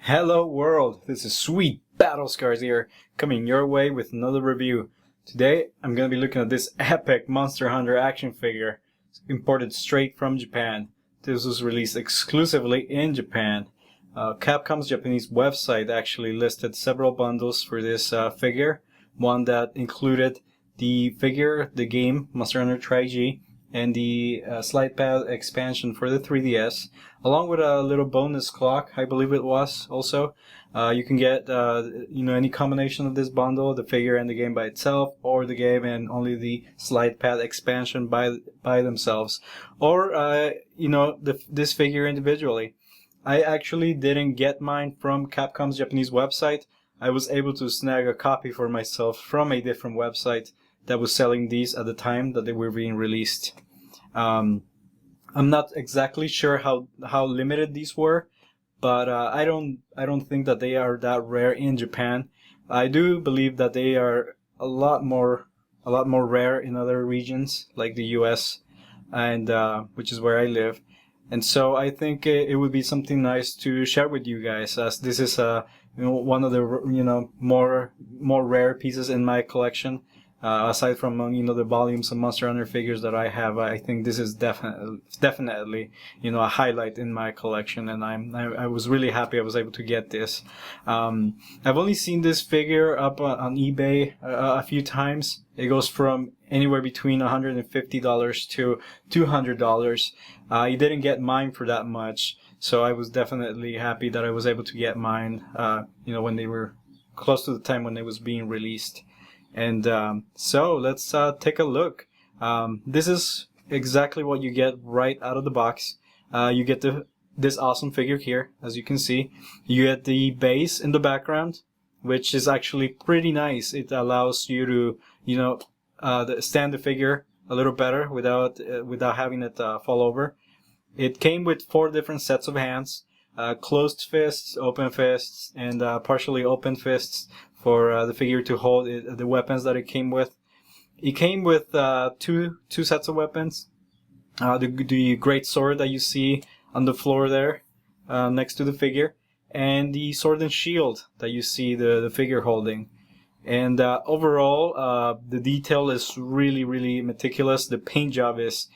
Hello world, this is SweetBattlescars here, coming your way with another review. Today I'm going to be looking at this epic Monster Hunter action figure, imported straight from Japan. This was released exclusively in Japan. Capcom's Japanese website actually listed several bundles for this figure. One that included the figure, the game, Monster Hunter Tri-G, and the slide pad expansion for the 3DS, along with a little bonus clock, I believe it was. Also, you can get any combination of this bundle, the figure and the game by itself, or the game and only the slide pad expansion by themselves, or this figure individually. I actually didn't get mine from Capcom's Japanese website. I was able to snag a copy for myself from a different website that was selling these at the time that they were being released. I'm not exactly sure how limited these were, but I don't think that they are that rare in Japan. I do believe that they are a lot more rare in other regions like the U.S. and which is where I live. And so I think it would be something nice to share with you guys, as this is one of the more rare pieces in my collection. Aside from the volumes of Monster Hunter figures that I have, I think this is definitely a highlight in my collection, and I was really happy I was able to get this. I've only seen this figure up on eBay a few times. It goes from anywhere between $150 to $200. You didn't get mine for that much, so I was definitely happy that I was able to get mine. When they were close to the time when it was being released. And so let's take a look. This is exactly what you get right out of the box. You get this awesome figure here, as you can see. You get the base in the background, which is actually pretty nice. It allows you to stand the figure a little better without having it fall over. It came with 4 different sets of hands. Closed fists, open fists, and partially open fists for the figure to hold the weapons that it came with. It came with two sets of weapons. The great sword that you see on the floor there next to the figure, and the sword and shield that you see the figure holding. And overall, the detail is really meticulous. The paint job is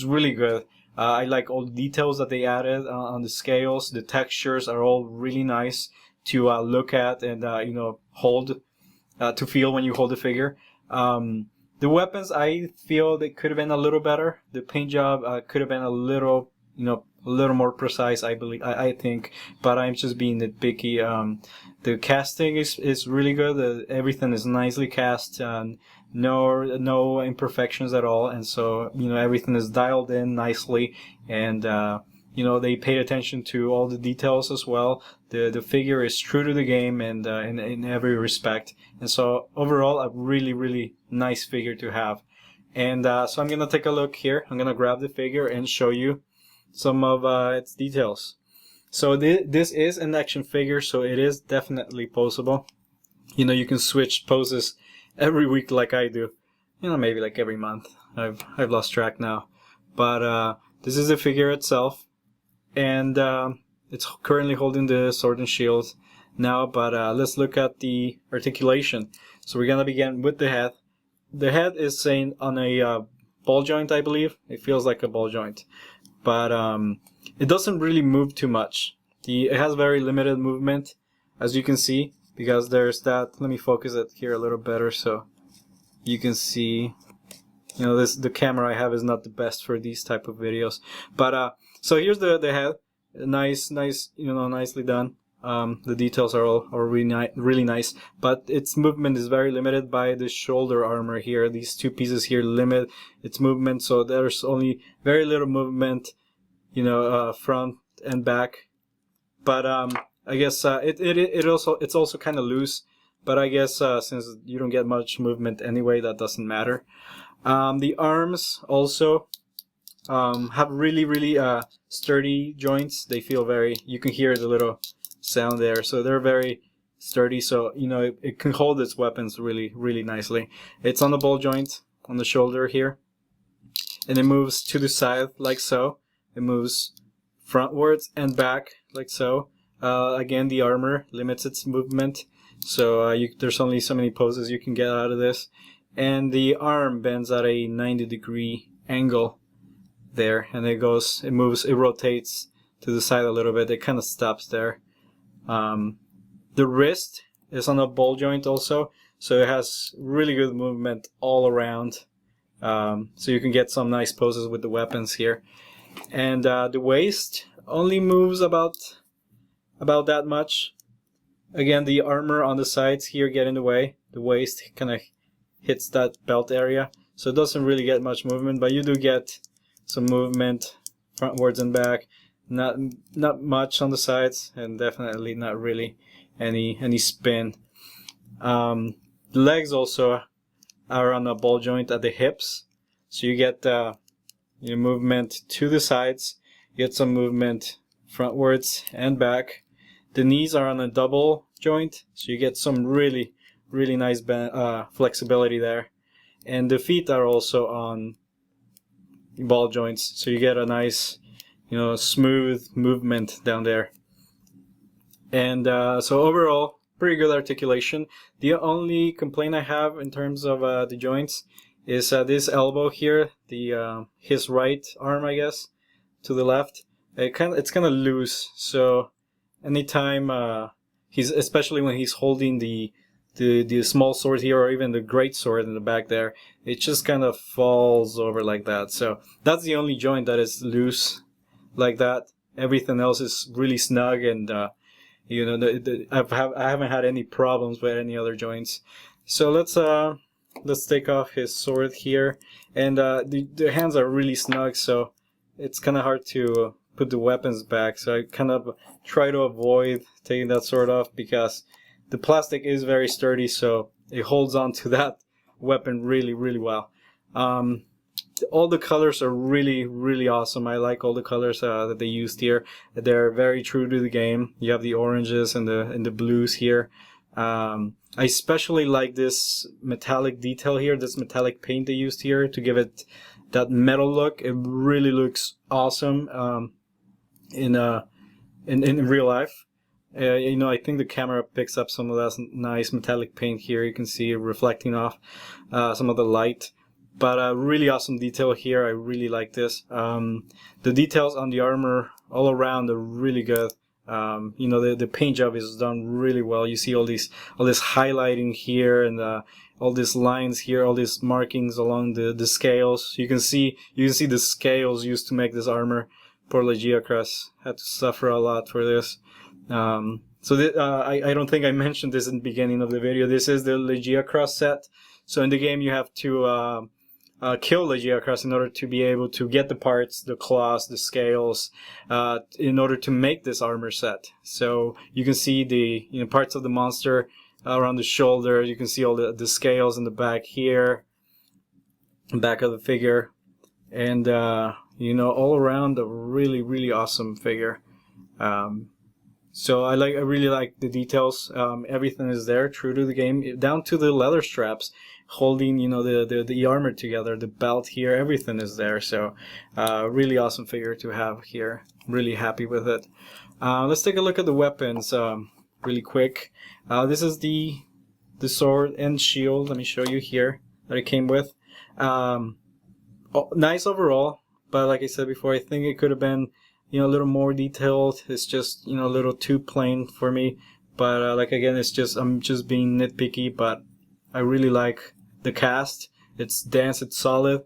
really good. I like all the details that they added on the scales. The textures are all really nice to look at and hold, to feel when you hold the figure. The weapons, I feel they could have been a little better. The paint job could have been a little more precise, I think, but I'm just being nitpicky. The casting is really good. Everything is nicely cast. No imperfections at all, and so everything is dialed in nicely, and they paid attention to all the details as well. The figure is true to the game and in every respect, and so overall a really nice figure to have. And so I'm gonna take a look here. I'm gonna grab the figure and show you some of its details. So this is an action figure, so it is definitely poseable. You can switch poses every week like I do. Maybe like every month. I've lost track now. But this is the figure itself, and it's currently holding the sword and shield now. But let's look at the articulation. So we're gonna begin with the head. The head is saying on a ball joint, I believe. It feels like a ball joint, but it doesn't really move too much. It has very limited movement, as you can see, because there's that. Let me focus it here a little better so you can see. The camera I have is not the best for these type of videos, but so here's the head. Nice, nicely done. The details are all really nice, but its movement is very limited by the shoulder armor here. These 2 pieces here limit its movement, so there's only very little movement, front and back. But I guess it's also kind of loose, but I guess since you don't get much movement anyway, that doesn't matter. The arms also have really sturdy joints. They feel you can hear the little sound there, so they're very sturdy, so it can hold its weapons really nicely. It's on the ball joint on the shoulder here, and it moves to the side like so. It moves frontwards and back like so. Again, the armor limits its movement, so there's only so many poses you can get out of this. And the arm bends at a 90-degree angle there, and it rotates to the side a little bit. It kind of stops there. The wrist is on a ball joint also, so it has really good movement all around. So you can get some nice poses with the weapons here. And the waist only moves about that much. Again, the armor on the sides here get in the way. The waist kind of hits that belt area, so it doesn't really get much movement, but you do get some movement frontwards and back. Not much on the sides, and definitely not really any spin. The legs also are on a ball joint at the hips, so you get movement to the sides. You get some movement frontwards and back. The knees are on a double joint, so you get some really nice flexibility there. And the feet are also on ball joints, so you get a nice, smooth movement down there. And so overall, pretty good articulation. The only complaint I have in terms of the joints is this elbow here, his right arm, I guess, to the left. It's kind of loose, so anytime especially when he's holding the small sword here, or even the great sword in the back there, it just kind of falls over like that. So that's the only joint that is loose like that. Everything else is really snug, and I haven't had any problems with any other joints. So let's take off his sword here, and the hands are really snug, so it's kind of hard to put the weapons back. So I kind of try to avoid taking that sword off, because the plastic is very sturdy, so it holds on to that weapon really well. All the colors are really awesome. I like all the colors that they used here. They're very true to the game. You have the oranges and the blues here. I especially like this metallic detail here, this metallic paint they used here to give it that metal look. It really looks awesome in real life. I think the camera picks up some of that nice metallic paint here. You can see it reflecting off some of the light. But really awesome detail here. I really like this. The details on the armor all around are really good. The paint job is done really well. You see all this highlighting here, and all these lines here, all these markings along the scales. You can see the scales used to make this armor. Poor Lagiacrus had to suffer a lot for this. I don't think I mentioned this in the beginning of the video. This is the Lagiacrus set. So in the game you have to kill Lagiacrus in order to be able to get the parts, the claws, the scales, in order to make this armor set. So you can see the parts of the monster around the shoulder. You can see all the scales in the back here, back of the figure, and all around a really awesome figure. So I really like the details. Everything is there, true to the game, down to the leather straps holding the armor together, the belt here, everything is there. So really awesome figure to have here. Really happy with it. Let's take a look at the weapons really quick. This is the sword and shield. Let me show you here that it came with. Nice overall, but like I said before, I think it could have been a little more detailed. It's just a little too plain for me. But again, I'm just being nitpicky. But I really like the cast. It's dense. It's solid.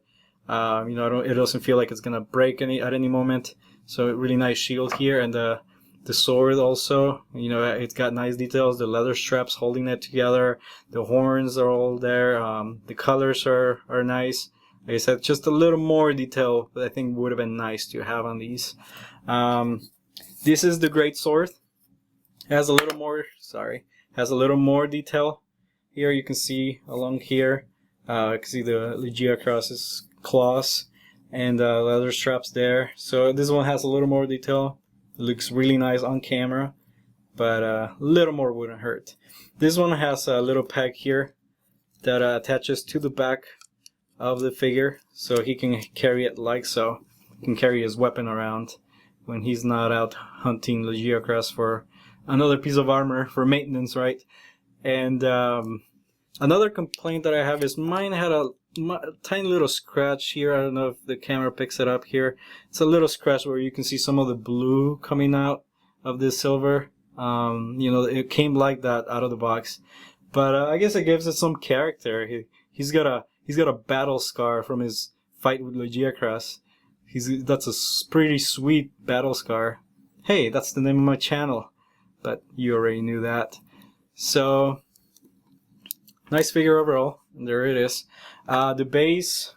It doesn't feel like it's gonna break at any moment. So a really nice shield here, and the sword also. It's got nice details. The leather straps holding it together. The horns are all there. The colors are nice. Like I said, just a little more detail that I think would have been nice to have on these. This is the great sword. It has a little more detail here. You can see along here. You can see the Lagiacrus's claws and leather straps there. So this one has a little more detail. It looks really nice on camera, but a little more wouldn't hurt. This one has a little peg here that attaches to the back of the figure, so he can carry it like so. He can carry his weapon around when he's not out hunting Lagiacrus for another piece of armor for maintenance, right? And another complaint that I have is mine had a tiny little scratch here. I don't know if the camera picks it up here. It's a little scratch where you can see some of the blue coming out of this silver. You know, it came like that out of the box, but I guess it gives it some character. He's got a battle scar from his fight with Lagiacrus. That's a pretty sweet battle scar. Hey, that's the name of my channel, but you already knew that. So, nice figure overall. There it is. The base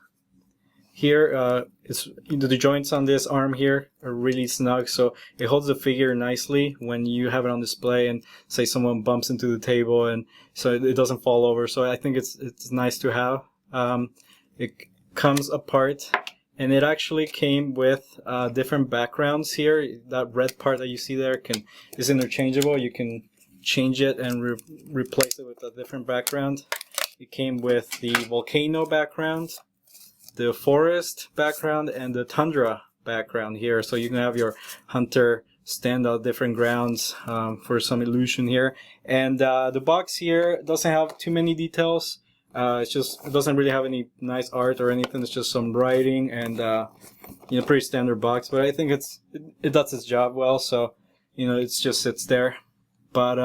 here, the joints on this arm here are really snug, so it holds the figure nicely when you have it on display and say someone bumps into the table, and so it doesn't fall over. So I think it's nice to have. It comes apart, and it actually came with different backgrounds here. That red part that you see there is interchangeable. You can change it and replace it with a different background. It came with the volcano background, the forest background, and the tundra background here. So you can have your hunter stand on different grounds for some illusion here. And the box here doesn't have too many details. It doesn't really have any nice art or anything. It's just some writing and you know, pretty standard box. But I think it does its job well. So you know, it just sits there. But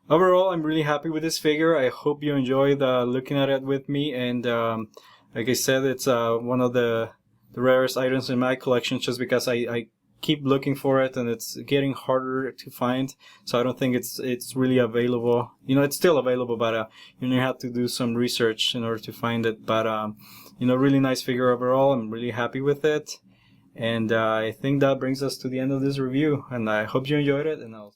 overall, I'm really happy with this figure. I hope you enjoyed looking at it with me. And like I said, it's one of the rarest items in my collection, just because I keep looking for it and it's getting harder to find. So I don't think it's really available. You know, it's still available, but you have to do some research in order to find it. But you know, really nice figure overall. I'm really happy with it. And I think that brings us to the end of this review. And I hope you enjoyed it. And I'll